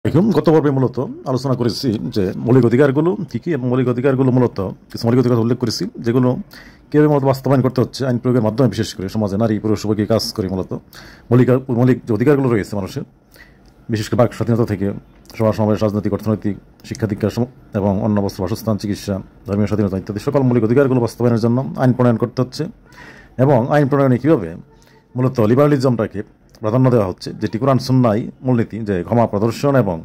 এখন গত পর্বে মূলত আলোচনা করেছি যে মৌলিক অধিকারগুলো কী কী এবং মৌলিক অধিকারগুলো মূলত কিছু মৌলিক অধিকার উল্লেখ করেছি যেগুলো কীভাবে মূলত বাস্তবায়ন করতে হচ্ছে আইন প্রয়োগের মাধ্যমে, বিশেষ করে সমাজে নারী পুরুষ উভয়কে কাজ করে মূলত মৌলিক মৌলিক যে অধিকারগুলো রয়েছে মানুষের, বিশেষ করে বাক স্বাধীনতা থেকে সভা সমাবেশ, রাজনৈতিক, অর্থনৈতিক, শিক্ষা দীক্ষা এবং অন্য বস্ত্র, বাসস্থান, চিকিৎসা, ধর্মীয় স্বাধীনতা ইত্যাদি সকল মৌলিক অধিকারগুলো বাস্তবায়নের জন্য আইন প্রণয়ন করতে হচ্ছে। এবং আইন প্রণয়নে কীভাবে মূলত লিবারালিজমটাকে প্রাধান্য দেওয়া হচ্ছে, যেটি কোরআন সুন্নাহর মূলনীতি, যে ক্ষমা প্রদর্শন এবং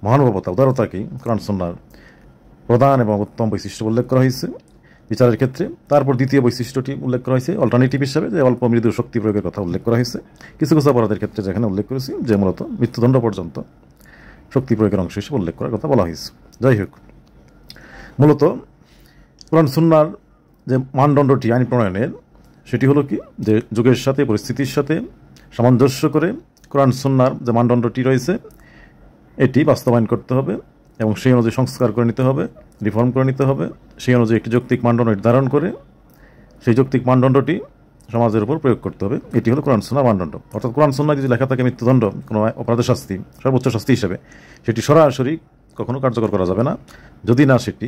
মহানুভবতা, উদারতাকে কোরআন সুন্নাহর প্রধান এবং উত্তম বৈশিষ্ট্য উল্লেখ করা হয়েছে বিচারের ক্ষেত্রে। তারপর দ্বিতীয় বৈশিষ্ট্যটি উল্লেখ করা হয়েছে অল্টারনেটিভ হিসাবে, যে অল্প মৃদু শক্তি প্রয়োগের কথা উল্লেখ করা হয়েছে কিছু কিছু অপরাধের ক্ষেত্রে, যেখানে উল্লেখ করেছি যে মূলত মৃত্যুদণ্ড পর্যন্ত শক্তি প্রয়োগের অংশ হিসেবে উল্লেখ করার কথা বলা হয়েছে। যাই হোক, মূলত কোরআন সুন্নাহর যে মানদণ্ডটি আইন প্রণয়নের, সেটি হলো কি, যে যুগের সাথে পরিস্থিতির সাথে সামঞ্জস্য করে কোরআন সুন্নাহর যে মানদণ্ডটি রয়েছে এটি বাস্তবায়ন করতে হবে এবং সেই অনুযায়ী সংস্কার করে নিতে হবে, রিফর্ম করে নিতে হবে। সেই অনুযায়ী একটি যৌক্তিক মানদণ্ড নির্ধারণ করে সেই যৌক্তিক মানদণ্ডটি সমাজের উপর প্রয়োগ করতে হবে। এটি হলো কোরআন সুন্নাহর মানদণ্ড। অর্থাৎ কোরআন সুন্নাহয় যদি লেখা থাকে মৃত্যুদণ্ড কোনো অপরাধের শাস্তি, সর্বোচ্চ শাস্তি হিসেবে, সেটি সরাসরি কখনো কার্যকর করা যাবে না, যদি না সেটি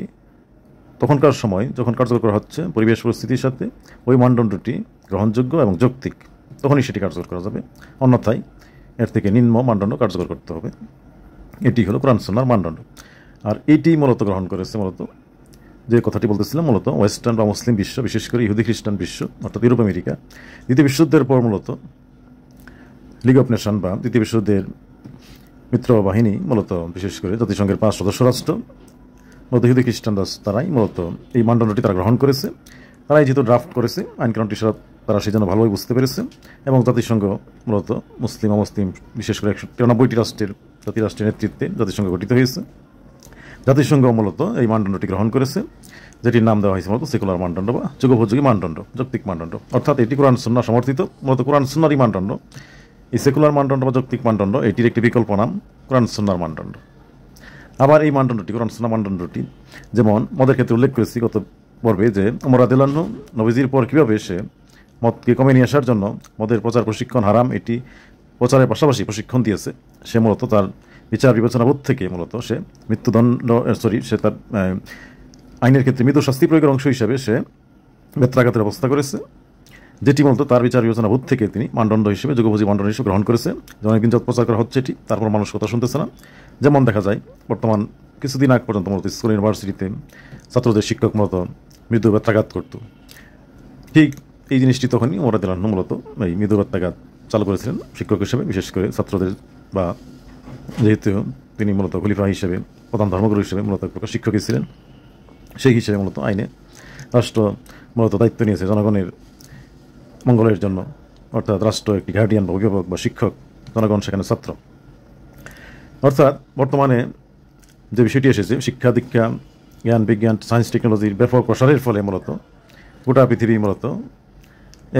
তখনকার সময় যখন কার্যকর করা হচ্ছে পরিবেশ পরিস্থিতির সাথে ওই মানদণ্ডটি গ্রহণযোগ্য এবং যৌক্তিক, তখনই সেটি কার্যকর করা যাবে। অন্যথায় এর থেকে নিম্ন মানদণ্ড কার্যকর করতে হবে। এটি হলো কোরআন সুন্নাহর মানদণ্ড। আর এটি মূলত গ্রহণ করেছে মূলত, যে কথাটি বলতেছিলাম, মূলত ওয়েস্টার্ন বা মুসলিম বিশ্ব, বিশেষ করে ইহুদি খ্রিস্টান বিশ্ব, অর্থাৎ ইউরোপ আমেরিকা। দ্বিতীয় বিশ্বযুদ্ধের পর মূলত লিগ অফ নেশন বা দ্বিতীয় বিশ্বযুদ্ধের মিত্র বাহিনী, মূলত বিশেষ করে জাতিসংঘের 5 সদস্য রাষ্ট্র, মূলত ইহুদি খ্রিস্টান তারাই মূলত এই মানদণ্ডটি তারা গ্রহণ করেছে। তারাই যেহেতু ড্রাফট করেছে আইনকানুনটি, তারা সেই জন্য ভালোভাবে বুঝতে পেরেছে। এবং জাতিসংঘ মূলত মুসলিম অমুসলিম বিশেষ করে 193টি রাষ্ট্রের জাতিরাষ্ট্রের নেতৃত্বে জাতিসংঘ গঠিত হয়েছে। জাতিসংঘ মূলত এই মানদণ্ডটি গ্রহণ করেছে, যেটির নাম দেওয়া হয়েছে মূলত সেকুলার মানদণ্ড বা যুগোপযোগী মানদণ্ড, যৌক্তিক মানদণ্ড। অর্থাৎ এটি কোরআন সুন্নাহ সমর্থিত, মূলত কোরআন সুন্নাহরই মানদণ্ড। এই সেকুলার মানদণ্ড বা যৌক্তিক মানদণ্ড, এটির একটি বিকল্প নাম কোরআন সুন্নাহর মানদণ্ড। আবার এই মানদণ্ডটি, কোরআন সুন্নাহ মানদণ্ডটি, যেমন মদের ক্ষেত্রে উল্লেখ করেছি গত পর্বে, যে ওমর রাদিয়াল্লাহু আনহু নবীজির পর কীভাবে সে মদকে কমে নিয়ে আসার জন্য মদের প্রচার প্রশিক্ষণ হারাম, এটি প্রচারের পাশাপাশি প্রশিক্ষণ দিয়েছে। সে মূলত তার বিচার বিবেচনাবোধ থেকে মূলত সে মৃত্যুদণ্ড সে তার আইনের ক্ষেত্রে মৃদু শাস্তি প্রয়োগের অংশ হিসাবে সে বেত্রাঘাতের ব্যবস্থা করেছে, যেটি মূলত তার বিচার বিবেচনাবোধ থেকে তিনি মানদণ্ড হিসেবে, যুগোপযোগী মানদণ্ড হিসেবে গ্রহণ করেছে। যেমন একদিন যত প্রচার করা হচ্ছে এটি, তারপর মানুষ কথা শুনতেছে না। যেমন দেখা যায় বর্তমান কিছুদিন আগ পর্যন্ত মূলত স্কুল ইউনিভার্সিটিতে ছাত্রদের শিক্ষক মূলত মৃদু বেত্রাঘাত করত। ঠিক এই জিনিসটি তখনই ওমর রাদিয়াল্লাহু আনহু মূলত এই মৃদু বেত্রাঘাত চালু করেছিলেন শিক্ষক হিসেবে, বিশেষ করে ছাত্রদের, বা যেহেতু তিনি মূলত খলিফা হিসেবে, প্রধান ধর্মগুরু হিসেবে মূলত এক প্রকার শিক্ষকই ছিলেন, সেই হিসেবে মূলত আইনে রাষ্ট্র মূলত দায়িত্ব নিয়েছে জনগণের মঙ্গলের জন্য। অর্থাৎ রাষ্ট্র একটি গার্ডিয়ান বা অভিভাবক বা শিক্ষক, জনগণ সেখানে ছাত্র। অর্থাৎ বর্তমানে যে বিষয়টি এসেছে, শিক্ষা দীক্ষা, জ্ঞান বিজ্ঞান, সায়েন্স টেকনোলজির ব্যাপক প্রসারের ফলে মূলত গোটা পৃথিবী মূলত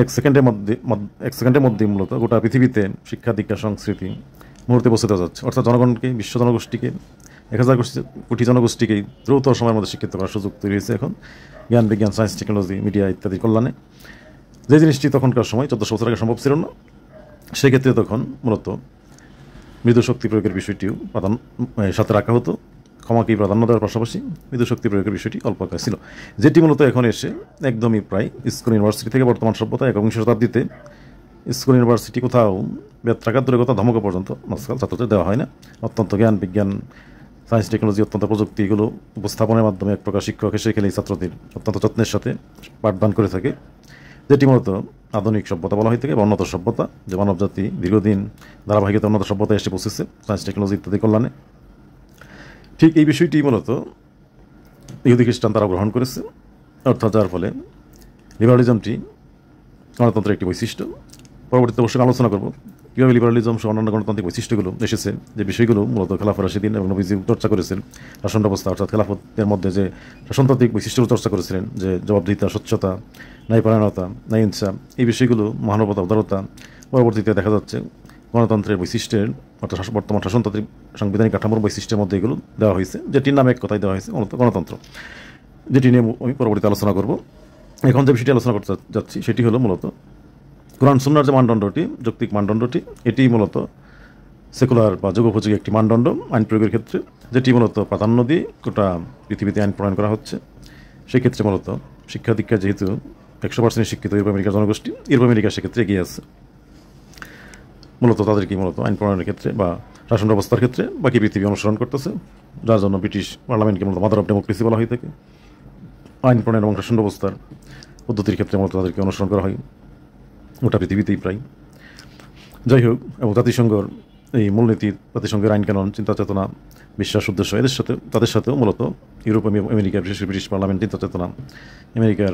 এক সেকেন্ডের মধ্যে মূলত গোটা পৃথিবীতে শিক্ষা দীক্ষা সংস্কৃতি মুহূর্তে পৌঁছে দেওয়া যাচ্ছে। অর্থাৎ জনগণকে, বিশ্ব জনগোষ্ঠীকে, 1000 কোটি জনগোষ্ঠীকেই দ্রুত সময়ের মধ্যে শিক্ষিত করার সুযোগ তৈরি হয়েছে এখন জ্ঞান বিজ্ঞান, সায়েন্স টেকনোলজি, মিডিয়া ইত্যাদি কল্যাণে। যে জিনিসটি তখনকার সময় 1400 বছর আগে সম্ভব ছিল না, সেক্ষেত্রে তখন মূলত মৃদু শক্তি প্রয়োগের বিষয়টিও সাথে রাখা হতো। ক্ষমাকেই প্রাধান্য দেওয়ার পাশাপাশি মৃদু শক্তি প্রয়োগের বিষয়টি অল্প আকারে ছিল, যেটি মূলত এখন এসে একদমই প্রায় স্কুল ইউনিভার্সিটি থেকে বর্তমান সভ্যতা 21শ শতাব্দীতে স্কুল ইউনিভার্সিটি কোথাও বেত্রাঘাত দূরের কথা ধমক পর্যন্ত আজকাল ছাত্রদের দেওয়া হয় না। অত্যন্ত জ্ঞান বিজ্ঞান, সায়েন্স টেকনোলজি, অত্যন্ত প্রযুক্তি, এগুলো উপস্থাপনের মাধ্যমে এক প্রকার শিক্ষক এসে খেলে ছাত্রদের অত্যন্ত যত্নের সাথে পাঠদান করে থাকে, যেটি মূলত আধুনিক সভ্যতা বলা হয়ে থাকে বা উন্নত সভ্যতা, যে মানবজাতি দীর্ঘদিন ধারাবাহিকতা উন্নত সভ্যতায় এসে পৌঁছেছে সায়েন্স টেকনোলজি ইত্যাদি কল্যাণে। ঠিক এই বিষয়টি মূলত ইহুদি খ্রিস্টান তারা গ্রহণ করেছে। অর্থাৎ যার ফলে লিবারালিজমটি গণতন্ত্রের একটি বৈশিষ্ট্য। পরবর্তীতে অবশ্যই আলোচনা করব কীভাবে লিবারালিজম সহ অন্যান্য গণতান্ত্রিক বৈশিষ্ট্যগুলো এসেছে, যে বিষয়গুলো মূলত খেলাফত রাশিদিন এবং নবীজি চর্চা করেছেন। শাসন ব্যবস্থা, অর্থাৎ খেলাফতের মধ্যে যে শাসনতান্ত্রিক বৈশিষ্ট্যগুলো চর্চা করেছিলেন, যে জবাবদিহিতা, স্বচ্ছতা, ন্যায়পরায়ণতা, ন্যায় ইনসাফ, এই বিষয়গুলো, মহানুভবতা, উদারতা, পরবর্তীতে দেখা যাচ্ছে গণতন্ত্রের বৈশিষ্ট্যের, অর্থাৎ বর্তমান শাসনতান্ত্রিক সাংবিধানিক কাঠামোর বৈশিষ্ট্যের মধ্যে এগুলো দেওয়া হয়েছে, যেটির নামে এক কথাই দেওয়া হয়েছে মূলত গণতন্ত্র, যেটি নিয়ে আমি পরবর্তীতে আলোচনা করব। এখন যে বিষয়টি আলোচনা করতে যাচ্ছি সেটি হলো মূলত কোরআন সুন্নাহর যে মানদণ্ডটি, যৌক্তিক মানদণ্ডটি, এটি মূলত সেকুলার বা যুগোপযোগী একটি মানদণ্ড আইন প্রয়োগের ক্ষেত্রে, যেটি মূলত প্রাধান্য দিয়ে গোটা পৃথিবীতে আইন প্রণয়ন করা হচ্ছে। সেক্ষেত্রে মূলত শিক্ষা দীক্ষা যেহেতু 100% শিক্ষিত ইউরোপ আমেরিকার জনগোষ্ঠী, ইউরোপ আমেরিকা সেক্ষেত্রে এগিয়ে আছে। মূলত তাদেরকে মূলত আইন প্রণয়নের ক্ষেত্রে বা শাসন ব্যবস্থার ক্ষেত্রে বাকি পৃথিবী অনুসরণ করতেছে, যার জন্য ব্রিটিশ পার্লামেন্টকে মূলত মাদার অফ ডেমোক্রেসি বলা হয়ে থাকে। আইন প্রণয়ন এবং শাসন ব্যবস্থার পদ্ধতির ক্ষেত্রে মূলত তাদেরকে অনুসরণ করা হয় গোটা পৃথিবীতেই প্রায়। যাই হোক, এবং জাতিসংঘর এই মূলনীতি, জাতিসংঘের আইন কানুন, চিন্তা চেতনা, বিশ্বাস, উদ্দেশ্য তাদের সাথেও মূলত ইউরোপ আমেরিকার বিশেষ ব্রিটিশ পার্লামেন্ট চিন্তা চেতনা, আমেরিকার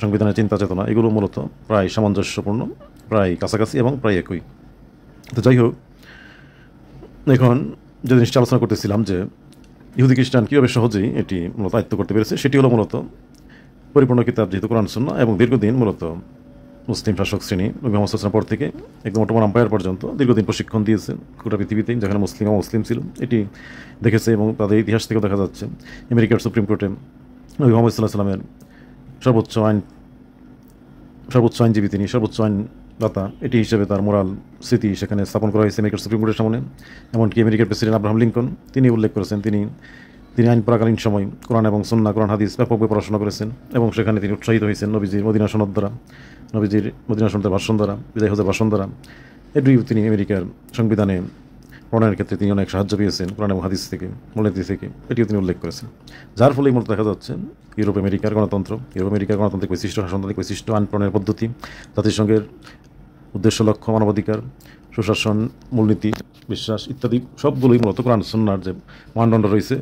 সংবিধানের চিন্তা চেতনা, এগুলো মূলত প্রায় সামঞ্জস্যপূর্ণ, প্রায় কাছাকাছি এবং প্রায় একই। তো যাই হোক, এখন যে জিনিসটা আলোচনা করতেছিলাম যে ইহুদি খ্রিস্টান কীভাবে সহজেই এটি মূলত আয়ত্ত করতে পেরেছে, সেটি হলো মূলত পরিপূর্ণ কিতাব যেহেতু কোরআন সুন্নাহ, এবং দীর্ঘদিন মূলত মুসলিম শাসক শ্রেণী নবী মুহাম্মদ সাল্লাল্লাহু আলাইহি ওয়াসাল্লাম পর থেকে একদম অটোমান আম্পায়ার পর্যন্ত দীর্ঘদিন প্রশিক্ষণ দিয়েছে গোটা পৃথিবীতে, যেখানে মুসলিম ছিল এটি দেখেছে, এবং তাদের ইতিহাস থেকেও দেখা যাচ্ছে আমেরিকার সুপ্রিম কোর্টে নবী মুহাম্মদ সাল্লাল্লাহু আলাইহি ওয়াসাল্লামের সর্বোচ্চ আইনজীবী তিনি, সর্বোচ্চ আইনদাতা, এটি হিসেবে তার মোরাল স্মৃতি সেখানে স্থাপন করা হয়েছে আমেরিকার সুপ্রিম কোর্টের সামনে। এমনকি আমেরিকার প্রেসিডেন্ট আব্রাহাম লিঙ্কন তিনি উল্লেখ করেছেন, তিনি আইন পড়াকালীন সময় কোরআন এবং সুন্নাহ, কোরআন হাদিস ব্যাপকভাবে পড়াশোনা করেছেন, এবং সেখানে তিনি উৎসাহিত হয়েছেন নবীজির মদিনা সনদ দ্বারা, নবীজির মদিনা সনদের ভাষণ দ্বারা, বিদায় হজের ভাষণ দ্বারা। এটিও তিনি আমেরিকার সংবিধানে প্রণয়নের ক্ষেত্রে তিনি অনেক সাহায্য পেয়েছেন কোরআন এবং হাদিস থেকে, মূলনীতি থেকে, এটিও তিনি উল্লেখ করেছেন। যার ফলেই মূলত দেখা যাচ্ছে ইউরোপ আমেরিকার গণতান্ত্রিক বৈশিষ্ট্য, শাসনতান্ত্রিক বৈশিষ্ট্য, আইন প্রণয়নের পদ্ধতি, জাতিসংঘের উদ্দেশ্য, লক্ষ্য, মানবাধিকার, সুশাসন, মূলনীতি, বিশ্বাস ইত্যাদি সবগুলোই মূলত কোরআন সুন্নাহর যে মানদণ্ড রয়েছে,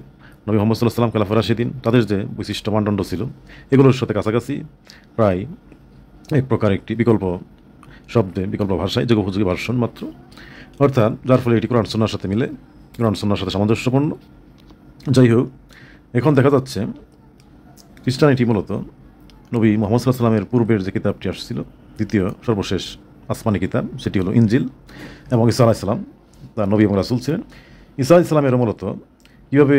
নবী মুহাম্মদ সাল্লাল্লাহু আলাইহি ওয়াসাল্লাম, খেলাফা রাশিদিন, তাদের যে বৈশিষ্ট্য মানদণ্ড ছিল, এগুলোর সাথে কাছাকাছি প্রায় এক প্রকার একটি বিকল্প শব্দে, বিকল্প ভাষায় যুগোপযোগী ভার্সন মাত্র, অর্থাৎ যার ফলে এটি কোরআন সুন্নাহর সাথে মিলে, কোরআন সুন্নাহর সাথে সামঞ্জস্যপূর্ণ। যাই হোক, এখন দেখা যাচ্ছে খ্রিস্টানিটি মূলত নবী মুহাম্মদ সাল্লাল্লাহু আলাইহি ওয়াসাল্লামের পূর্বের যে কিতাবটি আসছিল, দ্বিতীয় সর্বশেষ আসমানি কিতাব, সেটি হলো ইনজিল, এবং ঈসা আলাইহিস সালাম তার নবী এবং রাসূল ছিলেন। ঈসা আলাইহিস সালামেরও মূলত কীভাবে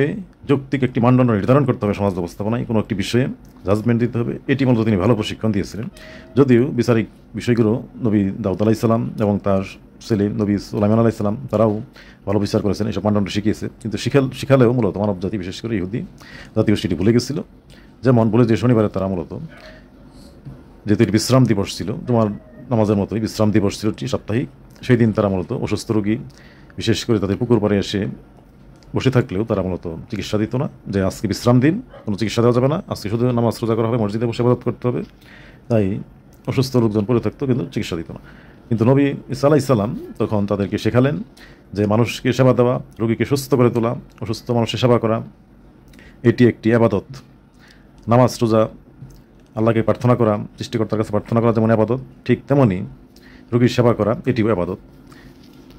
যৌক্তিক একটি মানদণ্ড নির্ধারণ করতে হবে সমাজ ব্যবস্থাপনায়, কোনো একটি বিষয়ে জাজমেন্ট দিতে হবে, এটি মূলত তিনি ভালো প্রশিক্ষণ দিয়েছিলেন। যদিও বিচারিক বিষয়গুলো নবী দাউদ আলাইহিস সালাম এবং তার ছেলে নবী সুলাইমান আলাইহিস সালাম তারাও ভালো বিচার করেছেন, এসব মানদণ্ড শিখিয়েছে, কিন্তু শিখালেও মূলত মানব জাতি, বিশেষ করে ইহুদি জাতীয় সেটি ভুলে গেছিল। যেমন বলে যে শনিবারে তারা মূলত, যেহেতু এটি বিশ্রাম দিবস ছিল, তোমার নামাজের মতোই বিশ্রাম দিবস ছিল এটি সাপ্তাহিক, সেই দিন তারা মূলত অসুস্থ রোগী বিশেষ করে তাদের পুকুর পাড়ে এসে বসে থাকলেও তারা মূলত চিকিৎসা দিত না, যে আজকে বিশ্রাম দিন, কোনো চিকিৎসা দেওয়া যাবে না, আজকে শুধু নামাজ রোজা করা হবে, মসজিদে বসে ইবাদত করতে হবে। তাই অসুস্থ লোকজন পড়ে থাকতো, কিন্তু চিকিৎসা দিত না। কিন্তু নবী ঈসা আলাইহিস সালাম তখন তাদেরকে শেখালেন যে মানুষকে সেবা দেওয়া, রোগীকে সুস্থ করে তোলা, অসুস্থ মানুষের সেবা করা, এটি একটি আবাদত। নামাজ রোজা, আল্লাহকে প্রার্থনা করা, সৃষ্টিকর্তার কাছে প্রার্থনা করা যেমন আবাদত, ঠিক তেমনই রোগীর সেবা করা এটিও আবাদত।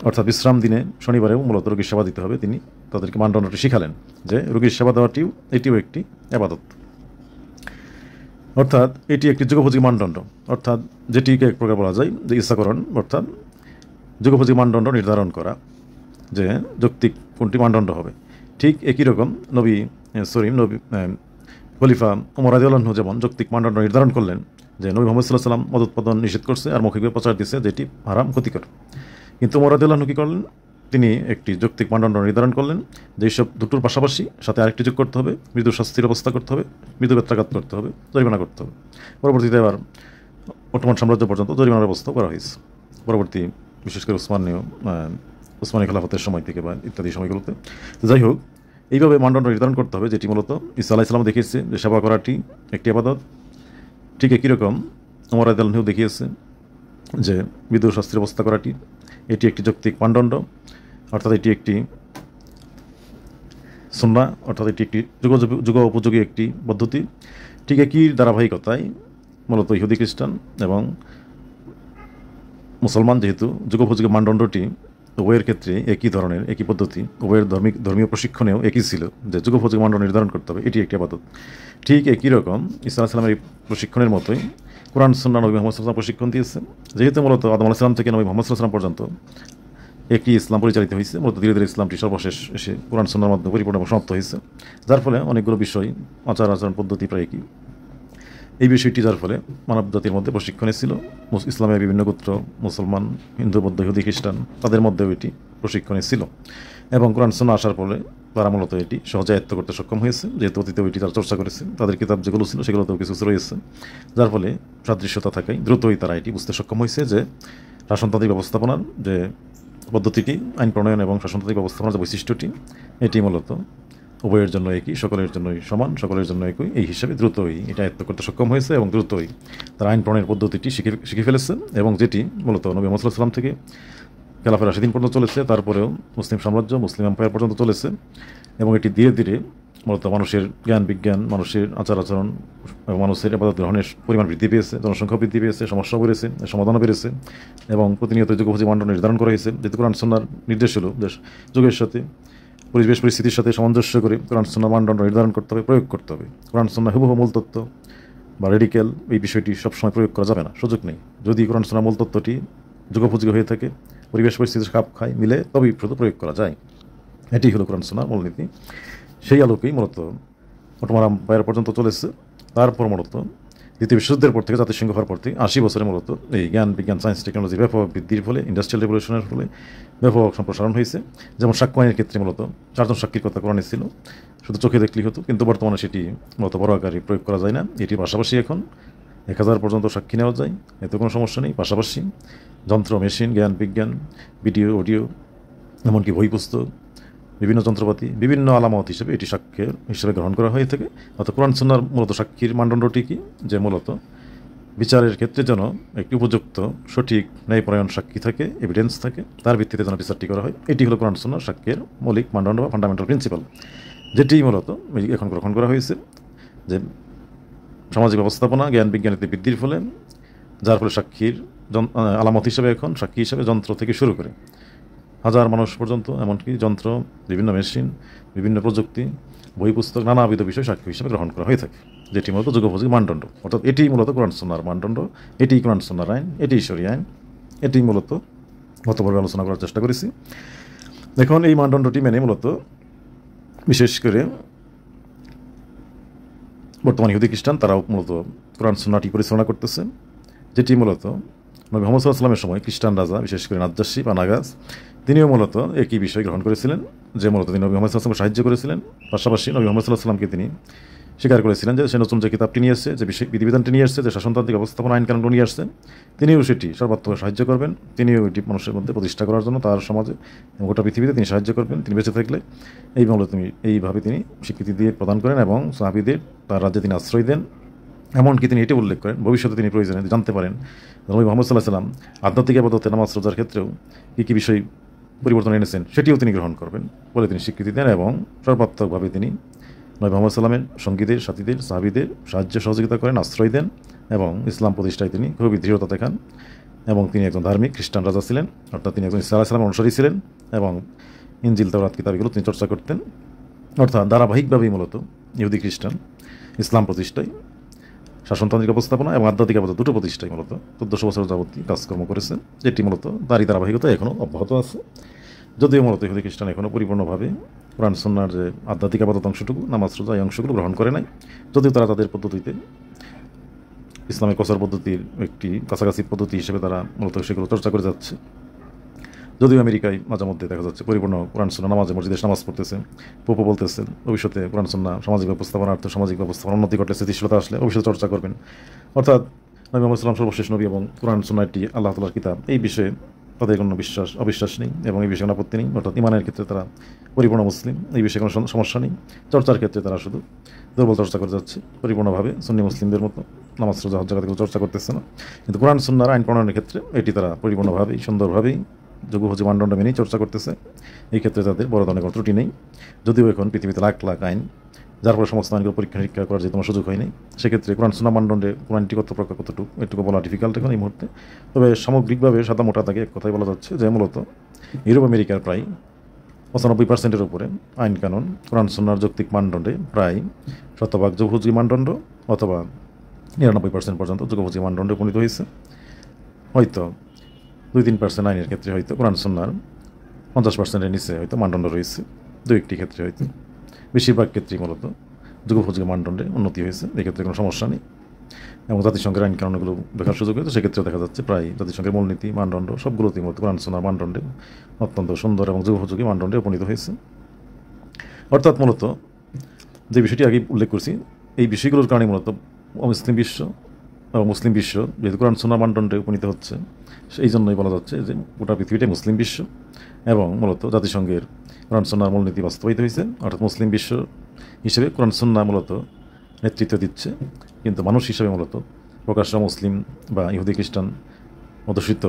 অর্থাৎ বিশ্রাম দিনে শনিবারেও মূলত রোগীর সেবা দিতে হবে, তিনি তাদেরকে মানদণ্ডটি শিখালেন যে রোগীর সেবা এটিও একটি আবাদত। অর্থাৎ এটি একটি যুগোপযোগী মানদণ্ড, অর্থাৎ যেটিকে এক প্রকার বলা যায় যে ইচ্ছাকরণ, অর্থাৎ যুগোপযোগী মানদণ্ড নির্ধারণ করা, যে যৌক্তিক কোনটি মানদণ্ড হবে। ঠিক একই রকম খলিফা ওমর রাদিয়াল্লাহু আনহু যেমন যৌক্তিক মানদণ্ড নির্ধারণ করলেন যে নবী মুহাম্মদ সাল্লাল্লাহু আলাইহি ওয়াসাল্লাম মদ উৎপাদন নিষেধ করছে আর মৌখিকভাবে প্রচার দিচ্ছে যেটি হারাম, ক্ষতিকর। কিন্তু ওমর রাদিয়াল্লাহু আনহু কী করলেন, তিনি একটি যৌক্তিক মানদণ্ড নির্ধারণ করলেন যে এইসব দুটোর পাশাপাশি সাথে আরেকটি যোগ করতে হবে, মৃদু শাস্তির ব্যবস্থা করতে হবে, মৃদু বেত্রাঘাত করতে হবে, জরিমানা করতে হবে। পরবর্তীতে আবার অটোমান সাম্রাজ্য পর্যন্ত জরিমানার ব্যবস্থা করা হয়েছে, পরবর্তী বিশেষ করে উসমানী খেলাফতের সময় থেকে বা ইত্যাদি সময়গুলোতে। তো যাই হোক, এইভাবে মানদণ্ড নির্ধারণ করতে হবে, যেটি মূলত ঈসা আলাইহিস সালাম দেখিয়েছে যে সেবা করাটি একটি আবাদত। ঠিক একই রকম ওমর রাদিয়াল্লাহু আনহু দেখিয়েছে যে মৃদু শাস্তির ব্যবস্থা করাটি এটি একটি যৌক্তিক মানদণ্ড, অর্থাৎ এটি একটি সুন্নাহ, অর্থাৎ এটি একটি যুগ উপযোগী একটি পদ্ধতি। ঠিক একই ধারাবাহিকতায় মূলত ইহুদি খ্রিস্টান এবং মুসলমান, যেহেতু যুগোপযোগী মানদণ্ডটি উভয়ের ক্ষেত্রে একই ধরনের, একই পদ্ধতি, উভয়ের ধর্মীয় প্রশিক্ষণেও একই ছিল যে যুগোপযোগী মানদণ্ড নির্ধারণ করতে হবে, এটি একটি আবাদত। ঠিক একই রকম ঈসা আলাইহিস সালামের এই প্রশিক্ষণের মতোই কোরআন সুন্নাহ নবী মুহাম্মদ সাল্লাল্লাহু আলাইহি ওয়াসাল্লাম প্রশিক্ষণ দিয়েছে। যেহেতু মূলত আদম আলাইহিস সালাম থেকে নবী মুহাম্মদ সাল্লাল্লাহু আলাইহি ওয়াসাল্লাম পর্যন্ত একটি ইসলাম পরিচালিত হয়েছে, মূলত ধীরে ধীরে ইসলামটি সর্বশেষ এসে কোরআন সুন্নাহর মাধ্যমে পরিপূর্ণ সমাপ্ত হয়েছে, যার ফলে অনেকগুলো বিষয়, আচার আচরণ পদ্ধতি প্রায় একই। এই বিষয়টি যার ফলে মানব জাতির মধ্যে প্রশিক্ষণে ছিল। ইসলামের বিভিন্ন গোত্র, মুসলমান, হিন্দু, বৌদ্ধ, ইহুদি, খ্রিস্টান, তাদের মধ্যেও এটি প্রশিক্ষণে ছিল এবং কোরআন সুন্নাহ আসার ফলে তারা মূলত এটি সহজে আয়ত্ত করতে সক্ষম হয়েছে, যেহেতু অতীতে ওইটি তারা চর্চা করেছে। তাদের কিতাব যেগুলো ছিল সেগুলোতেও কিছু রয়েছে, যার ফলে সাদৃশ্যতা থাকায় দ্রুতই তারা এটি বুঝতে সক্ষম হয়েছে যে শাসনতান্ত্রিক ব্যবস্থাপনার যে পদ্ধতিটি, আইন প্রণয়ন এবং শাসনতান্ত্রিক ব্যবস্থাপনার যে বৈশিষ্ট্যটি, এটি মূলত উভয়ের জন্য একই, সকলের জন্যই সমান, সকলের জন্য একই। এই হিসাবে দ্রুতই এটা আয়ত্ত করতে সক্ষম হয়েছে এবং দ্রুতই তারা আইন প্রণয়নের পদ্ধতিটি শিখে ফেলেছে এবং যেটি মূলত নবী মুহাম্মদ সাল্লাল্লাহু আলাইহি ওয়াসাল্লাম থেকে খেলাফত রাশিদিন পর্যন্ত চলেছে, তারপরেও মুসলিম সাম্রাজ্য, মুসলিম এম্পায়ার পর্যন্ত চলেছে এবং এটি ধীরে ধীরে মূলত মানুষের জ্ঞান বিজ্ঞান, মানুষের আচার আচরণ এবং মানুষের ইবাদত গ্রহণের পরিমাণ বৃদ্ধি পেয়েছে, জনসংখ্যা বৃদ্ধি পেয়েছে, সমস্যা বেড়েছে, সমাধানও বেড়েছে এবং প্রতিনিয়ত যুগোপযোগী মানদণ্ড নির্ধারণ করা হয়েছে। যেহেতু কোরআন সুন্নাহর নির্দেশ হলো যে যুগের সাথে, পরিবেশ পরিস্থিতির সাথে সামঞ্জস্য করে কোরআন সুন্নাহর মানদণ্ড নির্ধারণ করতে হবে, প্রয়োগ করতে হবে। কোরআন সুন্নাহ হুবহু মূল তত্ত্ব বা রেডিক্যাল এই বিষয়টি সবসময় প্রয়োগ করা যাবে না, সুযোগ নেই। যদি কোরআন সুন্নাহর মূল তত্ত্বটি যুগোপযোগী হয়ে থাকে, পরিবেশ পরিস্থিতির খাপ খায়, মিলে, তবেই শুধু প্রয়োগ করা যায়। এটি হলো কোরআন সুন্নাহর মূলনীতি। সেই আলোকেই মূলত অটোমান এম্পায়ার পর্যন্ত চলেছে। তারপর মূলত দ্বিতীয় বিশ্বযুদ্ধের পর থেকে, জাতিসংঘ হওয়ার পর থেকে 80 বছরে মূলত এই জ্ঞান বিজ্ঞান, সায়েন্স, টেকনোলজির ব্যাপক বৃদ্ধির ফলে, ইন্ডাস্ট্রিয়াল রেভলিউশনের ফলে ব্যাপক সম্প্রসারণ হয়েছে। যেমন সাক্ষ্য আইনের ক্ষেত্রে মূলত 4 জন সাক্ষীর কথা কোরআনে ছিল, শুধু চোখে দেখলেই হতো, কিন্তু বর্তমানে সেটি মূলত বড় আকারে প্রয়োগ করা যায় না। এটির পাশাপাশি এখন 1000 পর্যন্ত সাক্ষী নেওয়া যায়, এতে কোনো সমস্যা নেই। পাশাপাশি যন্ত্র, মেশিন, জ্ঞান বিজ্ঞান, ভিডিও, অডিও, এমনকি বই পুস্তক, বিভিন্ন যন্ত্রপাতি, বিভিন্ন আলামত হিসেবে এটি সাক্ষ্যের হিসেবে গ্রহণ করা হয়ে থাকে। অর্থাৎ কোরআন সুন্নাহর মূলত সাক্ষীর মানদণ্ডটি কি, যে মূলত বিচারের ক্ষেত্রে যেন একটি উপযুক্ত, সঠিক, ন্যায়পরায়ণ সাক্ষী থাকে, এভিডেন্স থাকে, তার ভিত্তিতে যেন বিচারটি করা হয়। এটি হলো কোরআন সুন্নাহর সাক্ষ্যের মৌলিক মানদণ্ড বা ফান্ডামেন্টাল প্রিন্সিপাল, যেটি মূলত এখন গ্রহণ করা হয়েছে। যে সামাজিক ব্যবস্থাপনা, জ্ঞান বিজ্ঞানীতে বৃদ্ধির ফলে, যার ফলে সাক্ষীর আলামত হিসেবে এখন সাক্ষী হিসেবে যন্ত্র থেকে শুরু করে হাজার মানুষ পর্যন্ত, এমনকি যন্ত্র, বিভিন্ন মেশিন, বিভিন্ন প্রযুক্তি, বই পুস্তক, নানাবিধ বিষয় সাক্ষ্য হিসেবে গ্রহণ করা হয়ে থাকে, যেটি মূলত যুগোপযোগী মানদণ্ড। অর্থাৎ এটি মূলত কোরআন সুন্নাহর মানদণ্ড, এটি কোরআন সুন্নাহর আইন, এটি শরীয়ত আইন, এটি মূলত গতবার আলোচনা করার চেষ্টা করেছি। এখন এই মানদণ্ডটি মেনে মূলত বিশেষ করে বর্তমান ইহুদি খ্রিস্টান তারাও মূলত কোরআন সুন্নাহটি পরিচালনা করতেছে, যেটি মূলত নবী মুহাম্মদ সাল্লাল্লাহু আলাইহি ওয়াসাল্লামের সময় খ্রিস্টান রাজা, বিশেষ করে নাজ্জাশী বা নাগাস, তিনিও মূলত একই বিষয় গ্রহণ করেছিলেন, যে মূলত তিনি নবী মুহাম্মদ সাল্লাল্লাহু আলাইহি ওয়াসাল্লামকে সাহায্য করেছিলেন। পাশাপাশি নবী মুহাম্মদ সাল্লাল্লাহু আলাইহি ওয়াসাল্লামকে তিনি স্বীকার করেছিলেন যে সে নতুন যে কিতাবটি নিয়ে আসছে, যে বিধিবিধানটি নিয়ে আসছে, যে শাসনতান্ত্রিক ব্যবস্থাপনা আইন কানুন নিয়ে আসছে, তিনিও সেটি সর্বাত্মক সাহায্য করবেন। তিনিও এটি মানুষের মধ্যে প্রতিষ্ঠা করার জন্য, তার সমাজে গোটা পৃথিবীতে তিনি সাহায্য করবেন, তিনি বেঁচে থাকলে। এইভাবে তিনি স্বীকৃতি দিয়ে প্রদান করেন এবং সাহাবীদের তার রাজ্যে তিনি আশ্রয় দেন। এমনকি তিনি এটি উল্লেখ করেন, ভবিষ্যতে তিনি প্রয়োজনে জানতে পারেন নবী মুহাম্মদ সাল্লাল্লাহু আলাইহি ওয়াসাল্লাম আধ্যাত্মিক ইবাদতে, নামাজ রোজার ক্ষেত্রেও কী বিষয় পরিবর্তন এনেছেন, সেটিও তিনি গ্রহণ করবেন বলে তিনি স্বীকৃতি দেন এবং সর্বাত্মকভাবে তিনি নবী মুহাম্মদ সাল্লামের সঙ্গীদের, সাথীদের, সাহাবীদের সাহায্য সহযোগিতা করেন, আশ্রয় দেন এবং ইসলাম প্রতিষ্ঠায় তিনি খুবই দৃঢ়তা দেখান। এবং তিনি একজন ধার্মিক খ্রিস্টান রাজা ছিলেন, অর্থাৎ তিনি একজন ঈসা আলাইহিস সালামের অনুসারী ছিলেন এবং ইনজিল, তাওরাত কিতাব এগুলো তিনি চর্চা করতেন। অর্থাৎ ধারাবাহিকভাবেই মূলত ইহুদি খ্রিস্টান ইসলাম প্রতিষ্ঠায়, শাসনতান্ত্রিক ব্যবস্থাপনা এবং আধ্যাত্মিক আবাদত দুটো প্রতিষ্ঠায় মূলত 1400 বছর যাবতীয় কাজকর্ম করেছেন, যেটি মূলত তারই ধারাবাহিকতা এখনও অব্যাহত আছে। যদিও মূলত ইহুদি খ্রিস্টান এখনও পরিপূর্ণভাবে কোরআন সুন্নাহর যে আধ্যাত্মিক আবাদত অংশটুকু, নামাজ রোজা, এই অংশগুলো গ্রহণ করে নাই, যদিও তারা তাদের পদ্ধতিতে ইসলামের কসর পদ্ধতির একটি কাছাকাছি পদ্ধতি হিসেবে তারা মূলত সেগুলো চর্চা করে যাচ্ছে। যদিও আমেরিকায় মাঝে মধ্যে দেখা যাচ্ছে পরিপূর্ণ কোরআন সুন্নাহ নামাজে মসজিদে নামাজ পড়তেছেন, পোপো বলতেছেন ভবিষ্যতে কোরআন সুন্নাহ সামাজিক ব্যবস্থাপনা, সামাজিক ব্যবস্থাপনা উন্নতি ঘটলে, স্থিতিশীলতা আসলে ভবিষ্যতে চর্চা করবেন। অর্থাৎ নবী মুহাম্মদ সাল্লাল্লাহু আলাইহি ওয়াসাল্লাম সর্বশেষ নবী এবং কোরআন সুন্নাহ একটি আল্লাহ তাআলার কিতাব, এই বিষয়ে তাদের কোনো অবিশ্বাস নেই এবং এই বিষয়ে কোনো আপত্তি নেই। অর্থাৎ ইমানের ক্ষেত্রে তারা পরিপূর্ণ মুসলিম, এই বিষয়ে কোনো সমস্যা নেই। চর্চার ক্ষেত্রে তারা শুধু দুর্বল চর্চা করে যাচ্ছে, পরিপূর্ণভাবে সুন্নি মুসলিমদের মতো নামাজ রোজা হজ যাকাত চর্চা করতেছে না। কিন্তু কোরআন সুন্নাহর আইন প্রণয়নের ক্ষেত্রে এটি তারা পরিপূর্ণভাবেই, সুন্দরভাবেই যুগোপযোগী মানদণ্ড মেনেই চর্চা করতেছে। এই ক্ষেত্রে তাদের বড় ধরনের কোনো ত্রুটি নেই। যদিও এখন পৃথিবীতে লাখ লাখ আইন, যার ফলে সমস্ত আইনগুলো পরীক্ষা নিরীক্ষা করার যে তোমার সুযোগ হয়নি, সেক্ষেত্রে কোরআন সুন্নাহ মানদণ্ডে কোরআনটি কতটুকু এটুকু বলা ডিফিকাল্ট এখন এই মুহূর্তে। তবে সামগ্রিকভাবে সাদা মোটা তাকে এক কথাই বলা যাচ্ছে যে মূলত ইউরোপ আমেরিকার প্রায় 95% উপরে আইন কানুন কোরআন সুন্নাহর যৌক্তিক মানদণ্ডে প্রায় শতভাগ যুগোপযোগী মানদণ্ড অথবা 99% পর্যন্ত যুগোপযোগী মানদণ্ডে উপনীত হয়েছে। হয়তো 2-3% আইনের ক্ষেত্রে হয়তো কোরআন সুন্নাহর 50%-এর নিচে হয়তো মানদণ্ড রয়েছে, 2-1টি ক্ষেত্রে হয়তো। বেশিরভাগ ক্ষেত্রেই মূলত যুগোপযোগী মানদণ্ডে উন্নতি হয়েছে, এক্ষেত্রে কোনো সমস্যা নেই। এবং জাতিসংঘের আইন কানুনগুলো দেখার সুযোগ হয়েছে, সেক্ষেত্রেও দেখা যাচ্ছে প্রায় জাতিসংঘের মূলনীতি মানদণ্ড সবগুলোতেই মূলত কোরআন সুন্নাহর মানদণ্ডে অত্যন্ত সুন্দর এবং যুগোপযোগী মানদণ্ডে উপনীত হয়েছে। অর্থাৎ মূলত যে বিষয়টি আগে উল্লেখ করছি, এই বিষয়গুলোর কারণে মূলত অমুসলিম বিশ্ব এবং মুসলিম বিশ্ব যেহেতু কোরআন সুন্নাহর মানদণ্ডে উপনীত হচ্ছে, সেই জন্যই বলা যাচ্ছে যে গোটা পৃথিবীটাই মুসলিম বিশ্ব এবং মূলত জাতিসংঘের কোরআন সুন্নাহর মূলনীতি বাস্তবায়িত হয়েছে। অর্থাৎ মুসলিম বিশ্ব হিসেবে কোরআন সুন্নাহ মূলত নেতৃত্ব দিচ্ছে, কিন্তু মানুষ হিসেবে মূলত প্রকাশ্য মুসলিম বা ইহুদি খ্রিস্টান অধ্যুষিত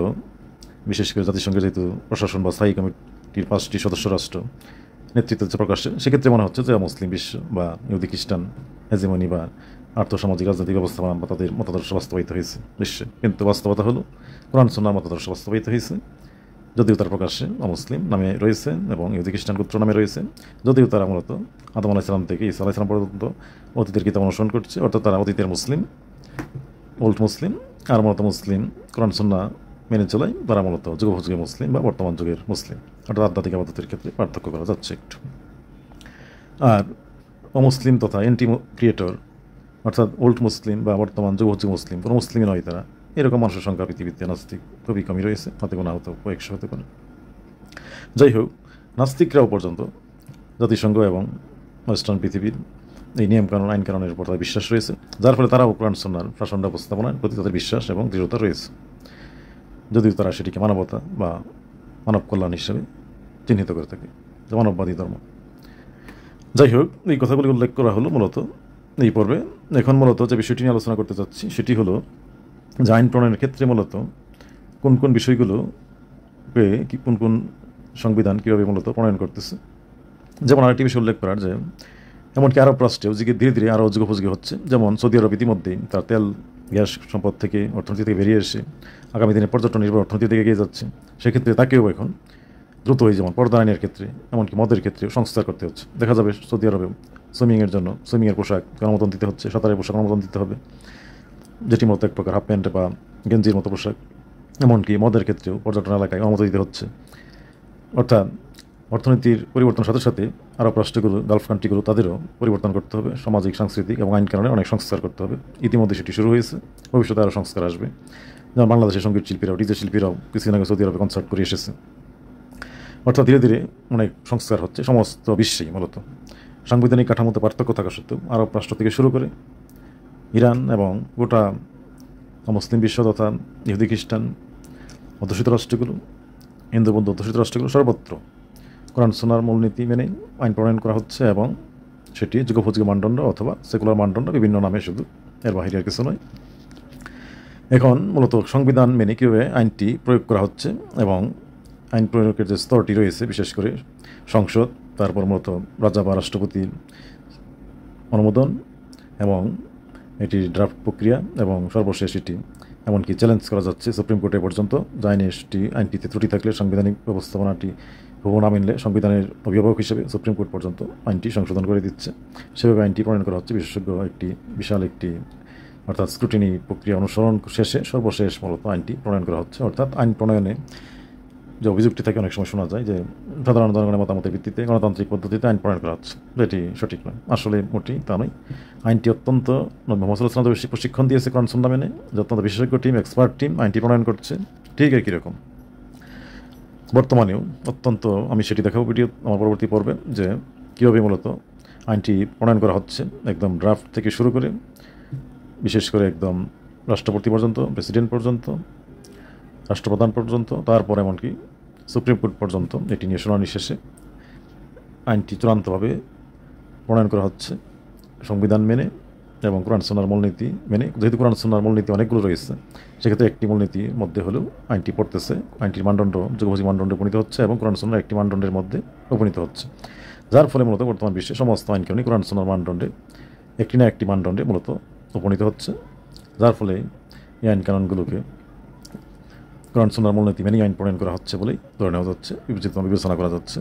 বিশেষ করে জাতিসংঘের যেহেতু প্রশাসন বা স্থায়ী কমিটির 5টি সদস্য রাষ্ট্র নেতৃত্ব দিচ্ছে প্রকাশ্যে, সেক্ষেত্রে মনে হচ্ছে যে মুসলিম বিশ্ব বা ইহুদি খ্রিস্টান হেজিমনি বা আর্থসামাজিক রাজনৈতিক ব্যবস্থাপনা বা তাদের মতাদর্শ বাস্তবায়িত হয়েছে বিশ্বে। কিন্তু বাস্তবতা হলো কোরআন সুন্নাহর মতাদর্শ বাস্তবায়িত হয়েছে, যদিও তার প্রকাশ্যে অমুসলিম নামে রয়েছে এবং ইহুদি খ্রিস্টান গোত্র নামে রয়েছে, যদিও তারা মূলত আদম আলাইসালাম থেকে ঈসা আলাইসালাম পর্যন্ত অতীতের কিতাব অনুসরণ করছে, অর্থাৎ তারা অতীতের মুসলিম, ওল্ড মুসলিম, আর মূলত মুসলিম কোরআন সুন্নাহ মেনে চলায় তারা মূলত যুগোপযোগী মুসলিম বা বর্তমান যুগের মুসলিম, অর্থাৎ আধ্যাত্মিক আবাদতের ক্ষেত্রে পার্থক্য করা যাচ্ছে একটু। আর অমুসলিম তথা এন্টি ক্রিয়েটর অর্থাৎ ওল্ড মুসলিম বা বর্তমান যুগোপযোগী মুসলিম কোনো মুসলিমই নয় তারা, এরকম মানুষের সংখ্যা পৃথিবীতে নাস্তিক খুবই কমই রয়েছে, হাতে গোনা হতো কয়েকশো হতে পারে। যাই হোক, নাস্তিকরাও পর্যন্ত জাতিসংঘ এবং ওয়েস্টার্ন পৃথিবীর এই নিয়মকানুন আইন কানুনের উপর তাদের বিশ্বাস রয়েছে, যার ফলে তারাও কোরআন সুন্নাহর শাসন ব্যবস্থাপনার প্রতি তাদের বিশ্বাস এবং দৃঢ়তা রয়েছে, যদিও তারা সেটিকে মানবতা বা মানব কল্যাণ হিসেবে চিহ্নিত করে থাকে, যে মানববাদী ধর্ম। যাই হোক, এই কথাগুলি উল্লেখ করা হলো মূলত এই পর্বে। এখন মূলত যে বিষয়টি নিয়ে আলোচনা করতে চাচ্ছি সেটি হলো যে আইন প্রণয়নের ক্ষেত্রে মূলত কোন কোন বিষয়গুলোকে কোন কোন সংবিধান কীভাবে মূলত প্রণয়ন করতেছে। যেমন আরেকটি বিষয় উল্লেখ করার যে এমনকি আরব রাষ্ট্রেও যে ধীরে ধীরে আরও যুগোপযোগী হচ্ছে, যেমন সৌদি আরব ইতিমধ্যেই তার তেল গ্যাস সম্পদ থেকে অর্থনীতি থেকে বেরিয়ে এসে আগামী দিনে পর্যটন নির্ভর অর্থনীতি থেকে এগিয়ে যাচ্ছে, সেক্ষেত্রে তাকেও এখন দ্রুত হয়ে যেমন পর্দা আইনের ক্ষেত্রে এমনকি মদের ক্ষেত্রে সংস্কার করতে হচ্ছে। দেখা যাবে সৌদি আরবে সুইমিংয়ের জন্য সুইমিংয়ের পোশাক অনুমোদন দিতে হচ্ছে, সাঁতারের পোশাক অনুমোদন দিতে হবে, যেটি মতো এক প্রকার হাফ প্যান্ট বা গেঞ্জির মতো পোশাক। এমনকি মদের ক্ষেত্রেও পর্যটন এলাকায় অনুমতি দিতে হচ্ছে। অর্থাৎ অর্থনীতির পরিবর্তনের সাথে সাথে আরব রাষ্ট্রগুলো, গালফ কান্ট্রিগুলো, তাদেরও পরিবর্তন করতে হবে, সামাজিক সাংস্কৃতিক এবং আইন কানুনে অনেক সংস্কার করতে হবে। ইতিমধ্যে সেটি শুরু হয়েছে, ভবিষ্যতে আরও সংস্কার আসবে। যেমন বাংলাদেশের সঙ্গীত শিল্পীরাও, ডিজে শিল্পীরাও কিছুদিন আগে সৌদি আরবে কনসার্ট করে এসেছে। অর্থাৎ ধীরে ধীরে অনেক সংস্কার হচ্ছে সমস্ত বিশ্বেই। মূলত সাংবিধানিক কাঠামোতে পার্থক্য থাকা সত্ত্বেও আরব রাষ্ট্র থেকে শুরু করে ইরান এবং গোটা মুসলিম বিশ্ব তথা ইহুদি খ্রিস্টান অধ্যুষিত রাষ্ট্রগুলো, হিন্দু বৌদ্ধ অধ্যুষিত রাষ্ট্রগুলো সর্বত্র কোরআন সুন্নাহর মূলনীতি মেনে আইন প্রণয়ন করা হচ্ছে এবং সেটি যুগোপযোগী মানদণ্ড অথবা সেকুলার মানদণ্ড, বিভিন্ন নামে, শুধু এর বাহিরে আর কিছু নয়। এখন মূলত সংবিধান মেনে কীভাবে আইনটি প্রয়োগ করা হচ্ছে এবং আইন প্রয়োগের যে স্তরটি রয়েছে, বিশেষ করে সংসদ, তারপর মূলত রাজা বা রাষ্ট্রপতির অনুমোদন এবং এটির ড্রাফট প্রক্রিয়া এবং সর্বশেষ এটি এমনকি চ্যালেঞ্জ করা যাচ্ছে সুপ্রিম কোর্টে পর্যন্ত, যে আইনটিতে ত্রুটি থাকলে, সাংবিধানিক ব্যবস্থাপনাটি হুবহু না মিললে সংবিধানের অভিভাবক হিসেবে সুপ্রিম কোর্ট পর্যন্ত আইনটি সংশোধন করে দিচ্ছে। সেভাবে আইনটি প্রণয়ন করা হচ্ছে বিশেষজ্ঞ বিশাল একটি অর্থাৎ স্ক্রুটিনি প্রক্রিয়া অনুসরণ শেষে সর্বশেষ মূলত আইনটি প্রণয়ন করা হচ্ছে। অর্থাৎ আইন প্রণয়নে যে অভিযোগটি থাকে অনেক সময় শোনা যায় যে সাধারণ জনগণের মতামতের ভিত্তিতে গণতান্ত্রিক পদ্ধতিতে আইন প্রণয়ন করা হচ্ছে, এটি সঠিক নয়। আসলে মোটেই তা নয়। আইনটি অত্যন্ত মোহাম্মদ সাল্লাল্লাহু আলাইহি ওয়াসাল্লাম বেশি প্রশিক্ষণ দিয়েছে কোরআন সুন্নাহ মেনে, যে অত্যন্ত বিশেষজ্ঞ টিম, এক্সপার্ট টিম আইনটি প্রণয়ন করছে। ঠিক একই রকম বর্তমানেও অত্যন্ত, আমি সেটি দেখাবো ভিডিও আমার পরবর্তী পর্বে, যে কীভাবে মূলত আইনটি প্রণয়ন করা হচ্ছে একদম ড্রাফট থেকে শুরু করে বিশেষ করে একদম রাষ্ট্রপতি পর্যন্ত, প্রেসিডেন্ট পর্যন্ত, রাষ্ট্রপ্রধান পর্যন্ত, তারপর এমনকি সুপ্রিম কোর্ট পর্যন্ত এটি নিয়ে শুনানি শেষে আইনটি চূড়ান্তভাবে প্রণয়ন করা হচ্ছে সংবিধান মেনে এবং কোরআন সুন্নাহর মূলনীতি মেনে। যেহেতু কোরআন সুন্নাহর মূলনীতি অনেকগুলো রয়েছে, সেক্ষেত্রে একটি মূলনীতির মধ্যে হলেও আইনটি পড়তেছে, আইনটির মানদণ্ড যুগোপযোগী মানদণ্ডে উপনীত হচ্ছে এবং কোরআন সুন্নাহর একটি মানদণ্ডের মধ্যে উপনীত হচ্ছে, যার ফলে মূলত বর্তমান বিশ্বে সমস্ত আইন কানুনই কোরআন সুন্নাহর মানদণ্ডে একটি না একটি মানদণ্ডে মূলত উপনীত হচ্ছে, যার ফলে এই আইন কানুনগুলোকে কোরআন সুন্নাহর মূলনীতি মেনেই আইন প্রণয়ন করা হচ্ছে বলেই ধরে নেওয়া যাচ্ছে, বিবেচনা করা যাচ্ছে।